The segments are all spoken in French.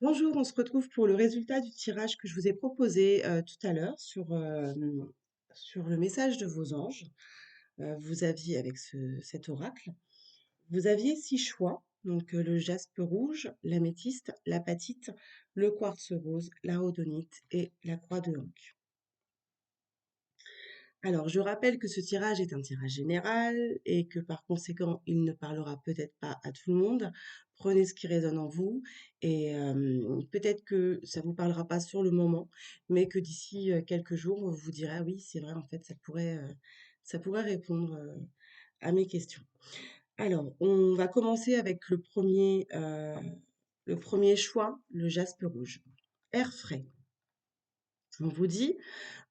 Bonjour, on se retrouve pour le résultat du tirage que je vous ai proposé tout à l'heure sur le message de vos anges. Vous aviez, avec cet oracle, vous aviez 6 choix, donc le jaspe rouge, l'améthyste, l'apatite, le quartz rose, la rhodonite et la croix de Hank. Alors, je rappelle que ce tirage est un tirage général et que par conséquent, il ne parlera peut-être pas à tout le monde. Prenez ce qui résonne en vous et peut-être que ça vous parlera pas sur le moment, mais que d'ici quelques jours, vous vous direz, ah oui, c'est vrai, en fait, ça pourrait répondre à mes questions. Alors, on va commencer avec le premier choix, le jaspe rouge. Air frais. On vous dit,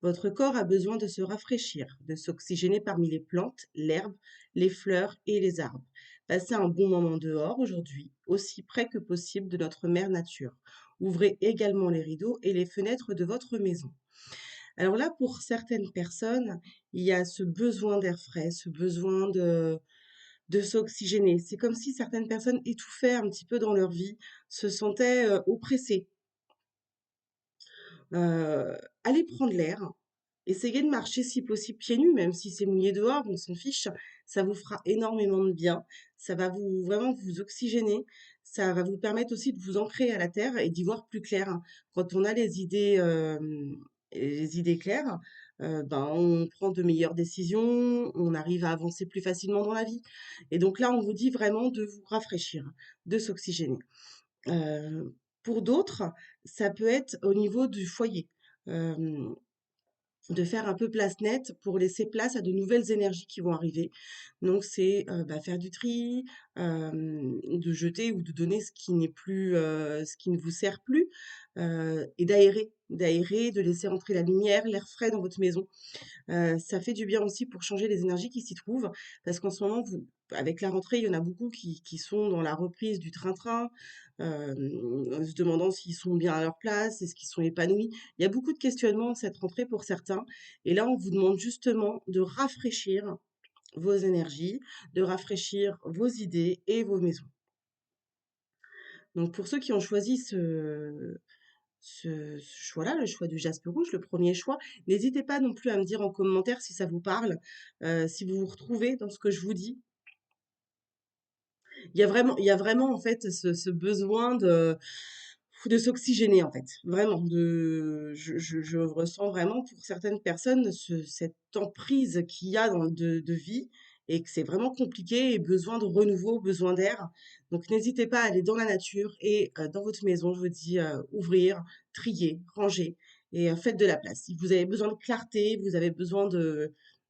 votre corps a besoin de se rafraîchir, de s'oxygéner parmi les plantes, l'herbe, les fleurs et les arbres. Passez un bon moment dehors aujourd'hui, aussi près que possible de notre mère nature. Ouvrez également les rideaux et les fenêtres de votre maison. Alors là, pour certaines personnes, il y a ce besoin d'air frais, ce besoin de s'oxygéner. C'est comme si certaines personnes étouffaient un petit peu dans leur vie, se sentaient oppressées. Allez prendre l'air, essayez de marcher si possible pieds nus, même si c'est mouillé dehors, on s'en fiche. Ça vous fera énormément de bien. Ça va vous vraiment vous oxygéner. Ça va vous permettre aussi de vous ancrer à la terre et d'y voir plus clair. Quand on a les idées claires, ben, on prend de meilleures décisions, on arrive à avancer plus facilement dans la vie. Et donc là, on vous dit vraiment de vous rafraîchir, de s'oxygéner. Pour d'autres, ça peut être au niveau du foyer. Hem, de faire un peu place nette pour laisser place à de nouvelles énergies qui vont arriver. Donc c'est, bah, faire du tri, de jeter ou de donner ce qui n'est plus, ce qui ne vous sert plus, et d'aérer, de laisser entrer la lumière, l'air frais dans votre maison. Ça fait du bien aussi pour changer les énergies qui s'y trouvent, parce qu'en ce moment, avec la rentrée, il y en a beaucoup qui sont dans la reprise du train-train, se demandant s'ils sont bien à leur place, est-ce qu'ils sont épanouis. Il y a beaucoup de questionnements cette rentrée pour certains, et là, on vous demande justement de rafraîchir vos énergies, de rafraîchir vos idées et vos maisons. Donc pour ceux qui ont choisi ce choix-là, le choix du jaspe rouge, le premier choix. N'hésitez pas non plus à me dire en commentaire si ça vous parle, si vous vous retrouvez dans ce que je vous dis. Il y a vraiment en fait ce besoin de s'oxygéner en fait, vraiment. Je ressens vraiment pour certaines personnes cette emprise qu'il y a de vie et que c'est vraiment compliqué et besoin de renouveau, besoin d'air. Donc n'hésitez pas à aller dans la nature et dans votre maison, je vous dis, ouvrir, trier, ranger et faites de la place. Si vous avez besoin de clarté, vous avez besoin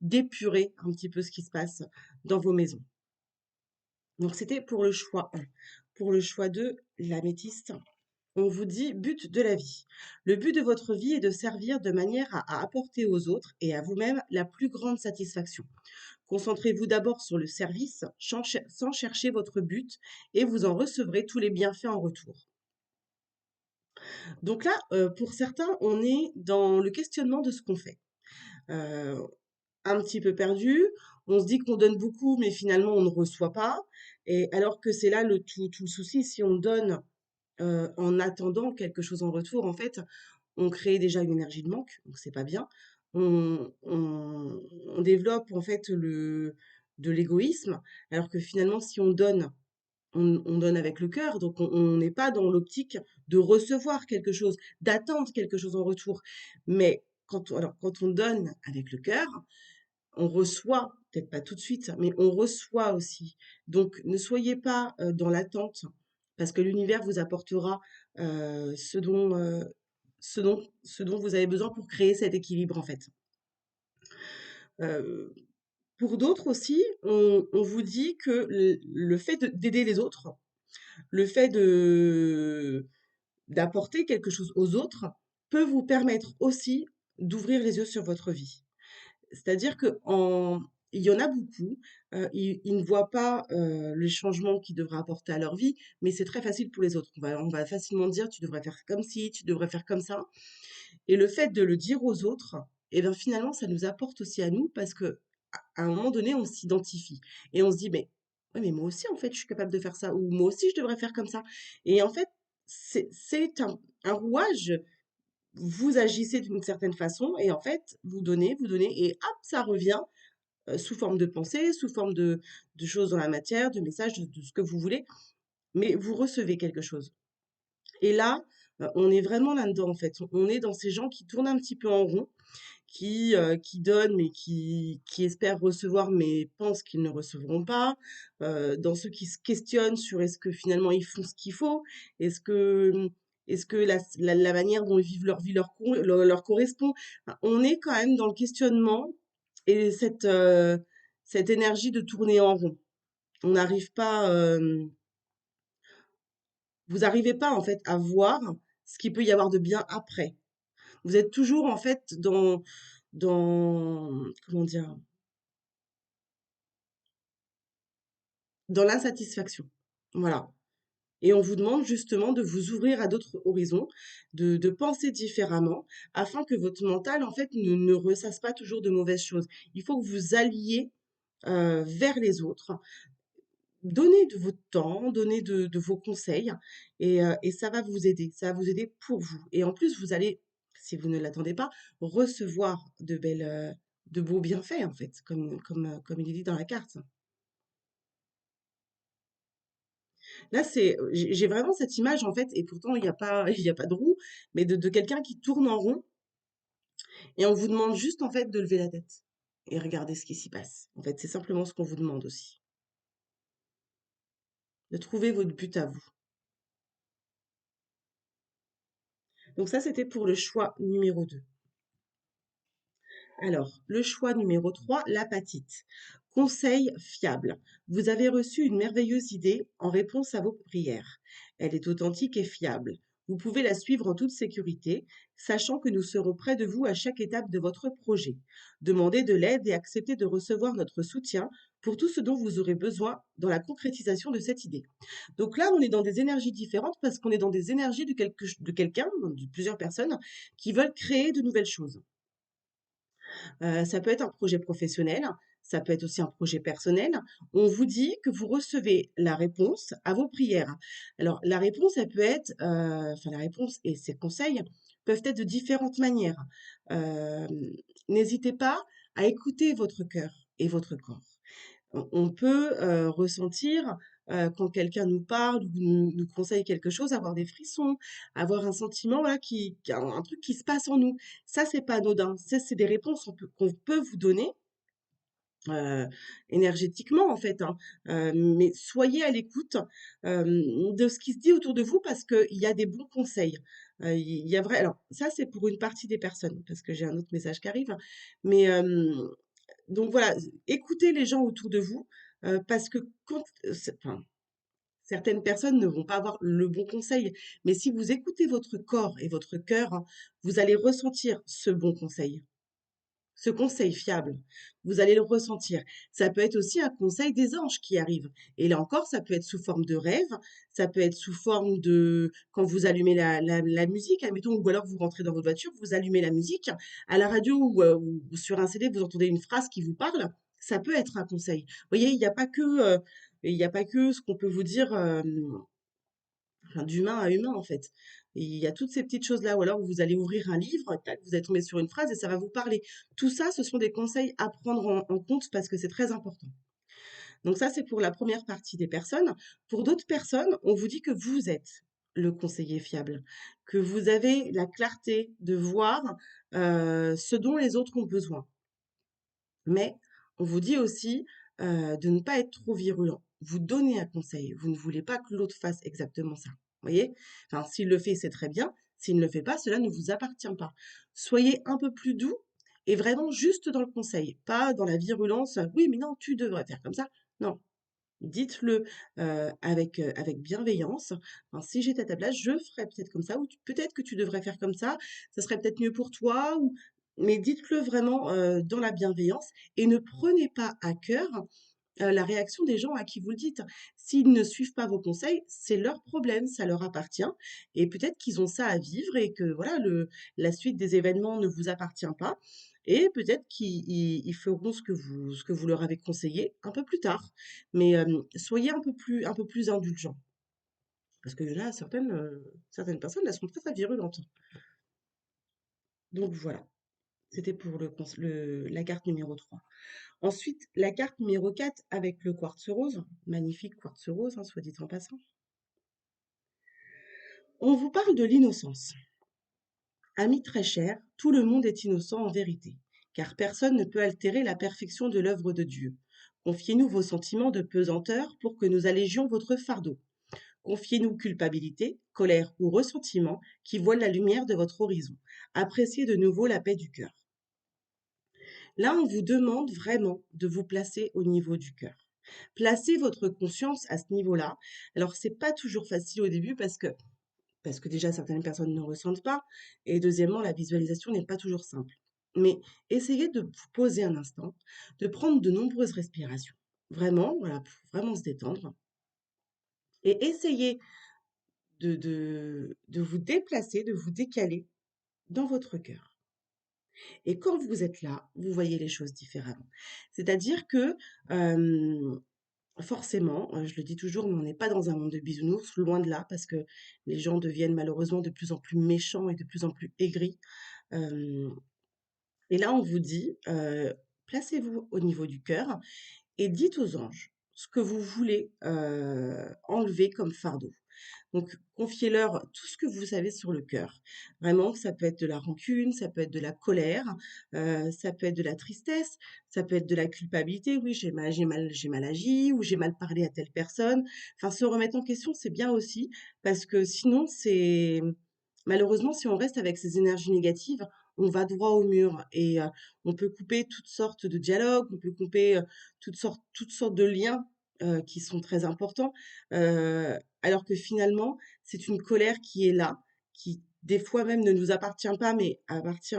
d'épurer un petit peu ce qui se passe dans vos maisons. Donc c'était pour le choix 1. Pour le choix 2, l'améthyste. On vous dit but de la vie. Le but de votre vie est de servir de manière à apporter aux autres et à vous-même la plus grande satisfaction. Concentrez-vous d'abord sur le service sans chercher votre but et vous en recevrez tous les bienfaits en retour. Donc là, pour certains, on est dans le questionnement de ce qu'on fait. Euh, un petit peu perdu, on se dit qu'on donne beaucoup, mais finalement on ne reçoit pas. Et alors que c'est là tout le souci, si on donne en attendant quelque chose en retour, en fait, on crée déjà une énergie de manque, donc c'est pas bien. On développe en fait de l'égoïsme, alors que finalement, si on donne, on donne avec le cœur, donc on n'est pas dans l'optique de recevoir quelque chose, d'attendre quelque chose en retour. Mais quand on donne avec le cœur, on reçoit, peut-être pas tout de suite, mais on reçoit aussi. Donc ne soyez pas dans l'attente, parce que l'univers vous apportera ce dont vous avez besoin pour créer cet équilibre en fait. Euh, pour d'autres aussi, on vous dit que le fait d'aider les autres, le fait d'apporter quelque chose aux autres, peut vous permettre aussi d'ouvrir les yeux sur votre vie. C'est-à-dire il y en a beaucoup, ils ne voient pas les changements qu'ils devraient apporter à leur vie, mais c'est très facile pour les autres. On va facilement dire, tu devrais faire comme ci, tu devrais faire comme ça. Et le fait de le dire aux autres, et bien finalement, ça nous apporte aussi à nous parce que à un moment donné, on s'identifie et on se dit, mais, ouais, mais moi aussi, en fait, je suis capable de faire ça, ou moi aussi, je devrais faire comme ça. Et en fait, c'est un rouage. Vous agissez d'une certaine façon et en fait, vous donnez et hop, ça revient sous forme de pensée, sous forme de choses dans la matière, de messages, de ce que vous voulez, mais vous recevez quelque chose. Et là, on est vraiment là-dedans en fait. On est dans ces gens qui tournent un petit peu en rond, qui donnent mais qui espèrent recevoir mais pensent qu'ils ne recevront pas, dans ceux qui se questionnent sur est-ce que finalement ils font ce qu'il faut, est-ce que, est-ce que la manière dont ils vivent leur vie leur correspond. Enfin, on est quand même dans le questionnement et cette énergie de tourner en rond. On n'arrive pas, vous n'arrivez pas en fait à voir ce qu'il peut y avoir de bien après. Vous êtes toujours en fait dans comment dire? Dans l'insatisfaction. Voilà. Et on vous demande justement de vous ouvrir à d'autres horizons, de penser différemment, afin que votre mental, en fait, ne ressasse pas toujours de mauvaises choses. Il faut que vous alliez vers les autres, donnez de votre temps, donnez de vos conseils, et ça va vous aider. Ça va vous aider pour vous. Et en plus, vous allez, si vous ne l'attendez pas, recevoir de beaux bienfaits, en fait, comme il est dit dans la carte. Là, j'ai vraiment cette image en fait, et pourtant il n'y a pas, il y a pas de roue, mais de quelqu'un qui tourne en rond, et on vous demande juste en fait de lever la tête et regarder ce qui s'y passe. En fait, c'est simplement ce qu'on vous demande aussi, de trouver votre but à vous. Donc ça, c'était pour le choix numéro 2. Alors, le choix numéro 3, l'apatite. Conseil fiable. Vous avez reçu une merveilleuse idée en réponse à vos prières. Elle est authentique et fiable. Vous pouvez la suivre en toute sécurité, sachant que nous serons près de vous à chaque étape de votre projet. Demandez de l'aide et acceptez de recevoir notre soutien pour tout ce dont vous aurez besoin dans la concrétisation de cette idée. Donc là, on est dans des énergies différentes parce qu'on est dans des énergies de quelqu'un, de plusieurs personnes qui veulent créer de nouvelles choses. Ça peut être un projet professionnel, ça peut être aussi un projet personnel. On vous dit que vous recevez la réponse à vos prières. Alors la réponse, elle peut être, enfin la réponse et ses conseils peuvent être de différentes manières. Hem, N'hésitez pas à écouter votre cœur et votre corps. On peut, ressentir, quand quelqu'un nous parle ou nous conseille quelque chose, avoir des frissons, avoir un sentiment, voilà, qui un truc qui se passe en nous. Ça, c'est pas anodin. Ça, c'est des réponses qu'on peut vous donner, heu, énergétiquement, en fait, hein. Mais soyez à l'écoute, de ce qui se dit autour de vous parce qu'il y a des bons conseils. Il y a vrai alors ça, c'est pour une partie des personnes, parce que j'ai un autre message qui arrive, mais donc voilà, écoutez les gens autour de vous, parce que quand enfin, certaines personnes ne vont pas avoir le bon conseil, mais si vous écoutez votre corps et votre cœur, hein, vous allez ressentir ce bon conseil, ce conseil fiable. Vous allez le ressentir. Ça peut être aussi un conseil des anges qui arrive. Et là encore, ça peut être sous forme de rêve, ça peut être sous forme de quand vous allumez la musique, admettons, ou alors vous rentrez dans votre voiture, vous allumez la musique, à la radio ou sur un CD, vous entendez une phrase qui vous parle, ça peut être un conseil. Vous voyez, il y a pas que ce qu'on peut vous dire enfin, d'humain à humain en fait. Et il y a toutes ces petites choses-là, ou alors vous allez ouvrir un livre, tac, vous allez tomber sur une phrase et ça va vous parler. Tout ça, ce sont des conseils à prendre en compte parce que c'est très important. Donc ça, c'est pour la première partie des personnes. Pour d'autres personnes, on vous dit que vous êtes le conseiller fiable, que vous avez la clarté de voir ce dont les autres ont besoin. Mais on vous dit aussi de ne pas être trop virulent. Vous donnez un conseil, vous ne voulez pas que l'autre fasse exactement ça. Vous voyez? Enfin, s'il le fait, c'est très bien. S'il ne le fait pas, cela ne vous appartient pas. Soyez un peu plus doux et vraiment juste dans le conseil, pas dans la virulence. Oui, mais non, tu devrais faire comme ça. Non, dites-le avec bienveillance. Enfin, si j'étais à ta place, je ferais peut-être comme ça, ou peut-être que tu devrais faire comme ça serait peut-être mieux pour toi, mais dites-le vraiment dans la bienveillance et ne prenez pas à cœur la réaction des gens à qui vous le dites. S'ils ne suivent pas vos conseils, c'est leur problème, ça leur appartient, et peut-être qu'ils ont ça à vivre et que voilà, la suite des événements ne vous appartient pas, et peut-être qu'ils feront ce que vous leur avez conseillé un peu plus tard. Mais soyez un peu plus indulgents. Parce qu'il y en a certaines personnes, elles sont très, très virulentes. Donc voilà, c'était pour la carte numéro 3. Ensuite, la carte numéro 4 avec le quartz rose, magnifique quartz rose, hein, soit dit en passant. On vous parle de l'innocence. Ami très cher, tout le monde est innocent en vérité, car personne ne peut altérer la perfection de l'œuvre de Dieu. Confiez-nous vos sentiments de pesanteur pour que nous allégions votre fardeau. Confiez-nous culpabilité, colère ou ressentiment qui voilent la lumière de votre horizon. Appréciez de nouveau la paix du cœur. Là, on vous demande vraiment de vous placer au niveau du cœur. Placez votre conscience à ce niveau-là. Alors, c'est pas toujours facile au début parce que déjà certaines personnes ne ressentent pas et deuxièmement, la visualisation n'est pas toujours simple. Mais essayez de vous poser un instant, de prendre de nombreuses respirations. Vraiment, voilà, pour vraiment se détendre et essayez de vous déplacer, de vous décaler dans votre cœur. Et quand vous êtes là, vous voyez les choses différemment. C'est-à-dire que forcément, je le dis toujours, mais on n'est pas dans un monde de bisounours, loin de là, parce que les gens deviennent malheureusement de plus en plus méchants et de plus en plus aigris. Euh, et là, on vous dit, placez-vous au niveau du cœur et dites aux anges ce que vous voulez enlever comme fardeau. Donc, confiez-leur tout ce que vous savez sur le cœur. Vraiment, ça peut être de la rancune, ça peut être de la colère, ça peut être de la tristesse, ça peut être de la culpabilité. Oui, j'ai mal agi ou j'ai mal parlé à telle personne. Enfin, se remettre en question, c'est bien aussi parce que sinon, c'est malheureusement, si on reste avec ces énergies négatives, on va droit au mur et on peut couper toutes sortes de dialogues, on peut couper toutes sortes de liens qui sont très importants. Alors que finalement, c'est une colère qui est là, qui des fois même ne nous appartient pas, mais appartient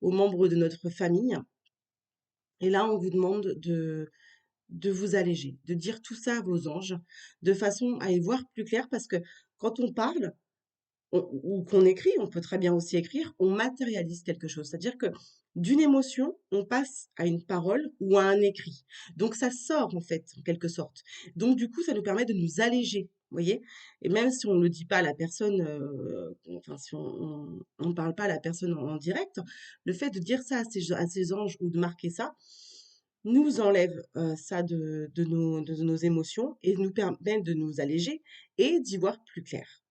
aux membres de notre famille. Et là, on vous demande de vous alléger, de dire tout ça à vos anges, de façon à y voir plus clair, parce que quand on parle, ou qu'on écrit, on peut très bien aussi écrire, on matérialise quelque chose. C'est-à-dire que d'une émotion, on passe à une parole ou à un écrit. Donc ça sort en fait, en quelque sorte. Donc du coup, ça nous permet de nous alléger, vous voyez. Et même si on ne le dit pas à la personne, enfin si on ne parle pas à la personne en direct, le fait de dire ça à ses anges ou de marquer ça, nous enlève ça de nos émotions et nous permet de nous alléger et d'y voir plus clair.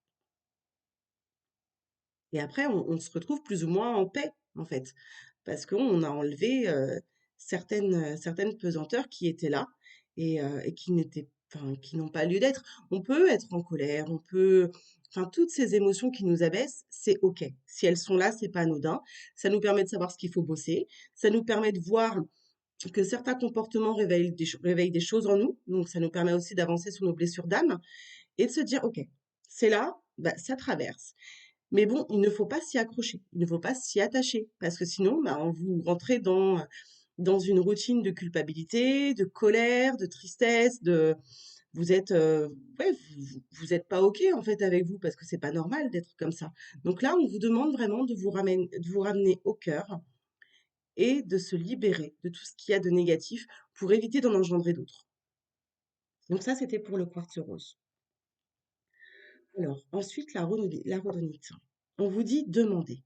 Et après, on se retrouve plus ou moins en paix, en fait, parce qu'on a enlevé certaines pesanteurs qui étaient là et qui n'ont pas lieu d'être. On peut être en colère, enfin, toutes ces émotions qui nous abaissent, c'est OK. Si elles sont là, c'est pas anodin. Ça nous permet de savoir ce qu'il faut bosser. Ça nous permet de voir que certains comportements réveillent des choses en nous. Donc, ça nous permet aussi d'avancer sur nos blessures d'âme et de se dire, OK, c'est là, bah, ça traverse. Mais bon, il ne faut pas s'y accrocher, il ne faut pas s'y attacher, parce que sinon, bah, vous rentrez dans une routine de culpabilité, de colère, de tristesse, vous êtes, ouais, vous êtes pas OK en fait avec vous, parce que c'est pas normal d'être comme ça. Donc là, on vous demande vraiment de vous ramener au cœur et de se libérer de tout ce qu'il y a de négatif pour éviter d'en engendrer d'autres. Donc ça, c'était pour le quartz rose. Alors, ensuite, la rhodonite. On vous dit demander.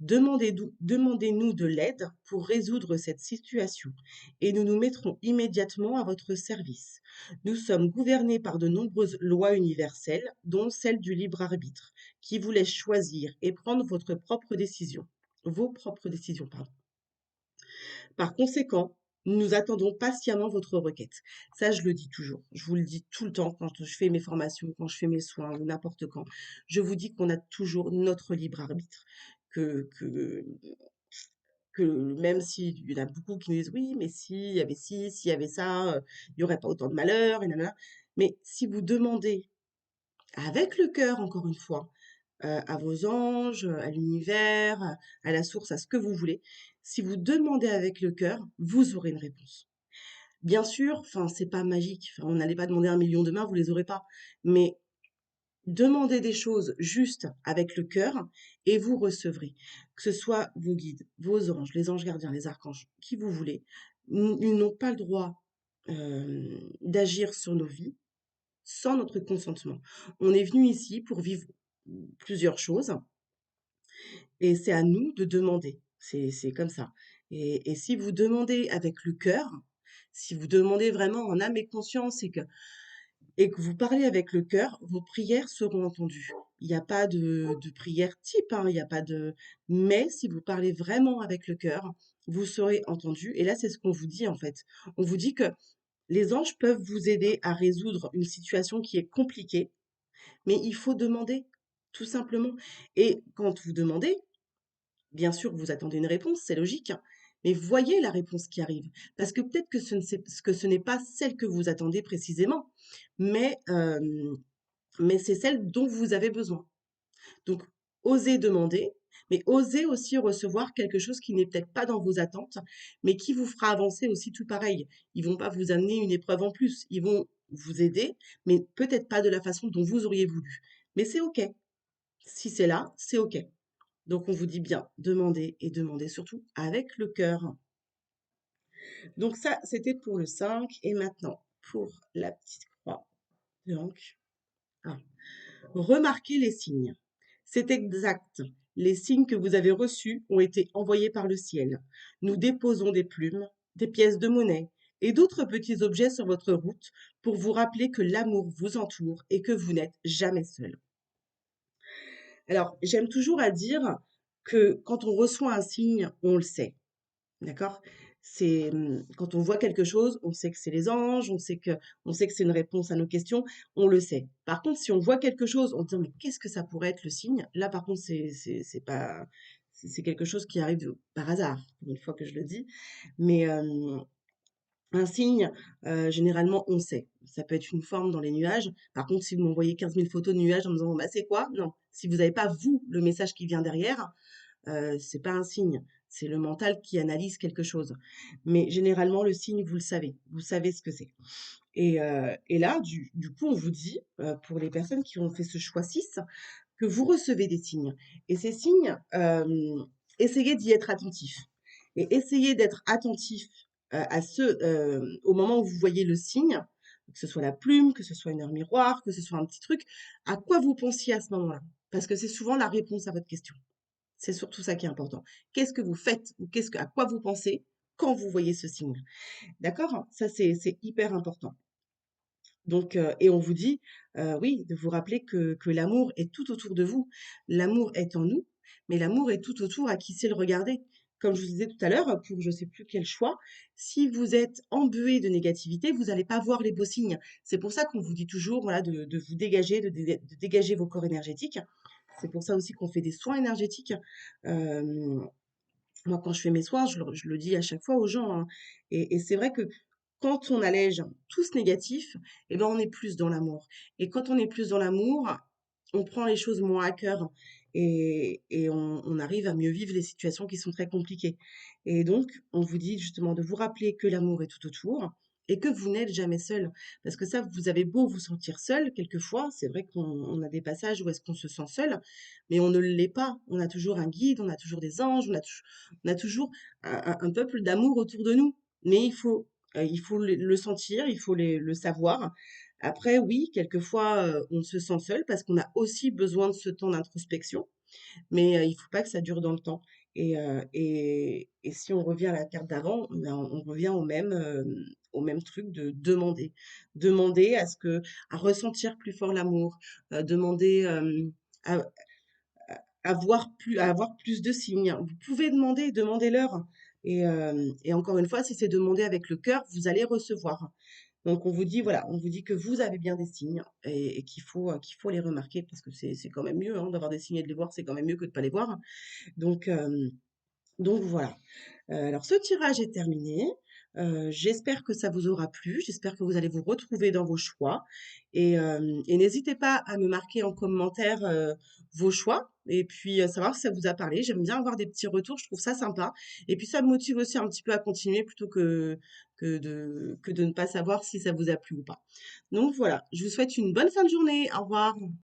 Demandez-nous de l'aide pour résoudre cette situation et nous nous mettrons immédiatement à votre service. Nous sommes gouvernés par de nombreuses lois universelles, dont celle du libre arbitre, qui vous laisse choisir et prendre vos propres décisions, pardon. Par conséquent, nous attendons patiemment votre requête. Ça, je le dis toujours. Je vous le dis tout le temps quand je fais mes formations, quand je fais mes soins ou n'importe quand. Je vous dis qu'on a toujours notre libre arbitre. Que même s'il y en a beaucoup qui nous disent oui, mais s'il y avait ça, il n'y aurait pas autant de malheur, et nanana. Mais si vous demandez avec le cœur, encore une fois, à vos anges, à l'univers, à la source, à ce que vous voulez, si vous demandez avec le cœur, vous aurez une réponse. Bien sûr, enfin, c'est pas magique. Enfin, on n'allait pas demander 1 million demain, vous les aurez pas. Mais demandez des choses justes avec le cœur et vous recevrez. Que ce soit vos guides, vos anges, les anges gardiens, les archanges, qui vous voulez, ils n'ont pas le droit d'agir sur nos vies. sans notre consentement. On est venu ici pour vivre plusieurs choses et c'est à nous de demander. C'est comme ça. Et si vous demandez avec le cœur, si vous demandez vraiment en âme et conscience et que vous parlez avec le cœur, vos prières seront entendues. Il n'y a pas de prière type, hein, il n'y a pas de... Mais si vous parlez vraiment avec le cœur, vous serez entendu. Et là, c'est ce qu'on vous dit en fait. On vous dit que les anges peuvent vous aider à résoudre une situation qui est compliquée, mais il faut demander, tout simplement. Et quand vous demandez, bien sûr, vous attendez une réponse, c'est logique, hein, mais voyez la réponse qui arrive. Parce que peut-être que ce n'est pas celle que vous attendez précisément, mais, mais c'est celle dont vous avez besoin. Donc, osez demander, mais osez aussi recevoir quelque chose qui n'est peut-être pas dans vos attentes, mais qui vous fera avancer aussi tout pareil. Ils vont pas vous amener une épreuve en plus, ils vont vous aider, mais peut-être pas de la façon dont vous auriez voulu. Mais c'est OK. Si c'est là, c'est OK. Donc on vous dit bien, demandez et demandez surtout avec le cœur. Donc ça, c'était pour le 5. Et maintenant, pour la petite croix. Donc, ah, remarquez les signes. C'est exact. Les signes que vous avez reçus ont été envoyés par le ciel. Nous déposons des plumes, des pièces de monnaie et d'autres petits objets sur votre route pour vous rappeler que l'amour vous entoure et que vous n'êtes jamais seul. Alors, j'aime toujours à dire que quand on reçoit un signe, on le sait. D'accord? C'est quand on voit quelque chose, on sait que c'est les anges, on sait que c'est une réponse à nos questions, on le sait. Par contre, si on voit quelque chose, on se dit mais qu'est-ce que ça pourrait être le signe? Là, par contre, c'est pas c'est quelque chose qui arrive par hasard, pour une fois que je le dis. Mais un signe, généralement, on sait. Ça peut être une forme dans les nuages. Par contre, si vous m'envoyez 15 000 photos de nuages en me disant bah c'est quoi? Non. Si vous n'avez pas vous le message qui vient derrière, c'est pas un signe, c'est le mental qui analyse quelque chose. Mais généralement, le signe, vous savez ce que c'est. Et là, du coup, on vous dit, pour les personnes qui ont fait ce choix 6, que vous recevez des signes. Et ces signes, essayez d'y être attentif. Et essayez d'être attentif au moment où vous voyez le signe, que ce soit la plume, que ce soit une heure miroir, que ce soit un petit truc, à quoi vous pensiez à ce moment-là. Parce que c'est souvent la réponse à votre question. C'est surtout ça qui est important. Qu'est-ce que vous faites ou à quoi vous pensez quand vous voyez ce signe? D'accord? Ça, c'est hyper important. Donc, et on vous dit, oui, de vous rappeler que l'amour est tout autour de vous. L'amour est en nous, mais l'amour est tout autour à qui sait le regarder. Comme je vous disais tout à l'heure, pour je sais plus quel choix, si vous êtes embué de négativité, vous n'allez pas voir les beaux signes. C'est pour ça qu'on vous dit toujours, voilà, de vous dégager, de dégager vos corps énergétiques. C'est pour ça aussi qu'on fait des soins énergétiques. Euh, Moi, quand je fais mes soins, je le dis à chaque fois aux gens, hein. Et c'est vrai que quand on allège tout ce négatif, eh ben, on est plus dans l'amour. Et quand on est plus dans l'amour, on prend les choses moins à cœur et on arrive à mieux vivre les situations qui sont très compliquées. Et donc, on vous dit justement de vous rappeler que l'amour est tout autour et que vous n'êtes jamais seul. Parce que ça, vous avez beau vous sentir seul, quelquefois, c'est vrai qu'on a des passages où est-ce qu'on se sent seul, mais on ne l'est pas. On a toujours un guide, on a toujours des anges, on a toujours un peuple d'amour autour de nous. Mais il faut le sentir, il faut le savoir. Après, oui, quelquefois, on se sent seul parce qu'on a aussi besoin de ce temps d'introspection, mais il faut pas que ça dure dans le temps. Et si on revient à la carte d'avant, ben, on revient au même truc de demander. Demander à ressentir plus fort l'amour, demander à, à avoir plus de signes. Vous pouvez demander, demandez-leur. Et encore une fois, si c'est demandé avec le cœur, vous allez recevoir. Donc on vous dit, voilà, on vous dit que vous avez bien des signes et qu'il faut les remarquer parce que c'est quand même mieux hein, d'avoir des signes et de les voir, c'est quand même mieux que de pas les voir. Donc, donc voilà. Alors ce tirage est terminé. J'espère que ça vous aura plu. J'espère que vous allez vous retrouver dans vos choix. Et n'hésitez pas à me marquer en commentaire vos choix et puis savoir si ça vous a parlé. J'aime bien avoir des petits retours, je trouve ça sympa. Et puis ça me motive aussi un petit peu à continuer plutôt que de ne pas savoir si ça vous a plu ou pas. Donc voilà, je vous souhaite une bonne fin de journée. Au revoir.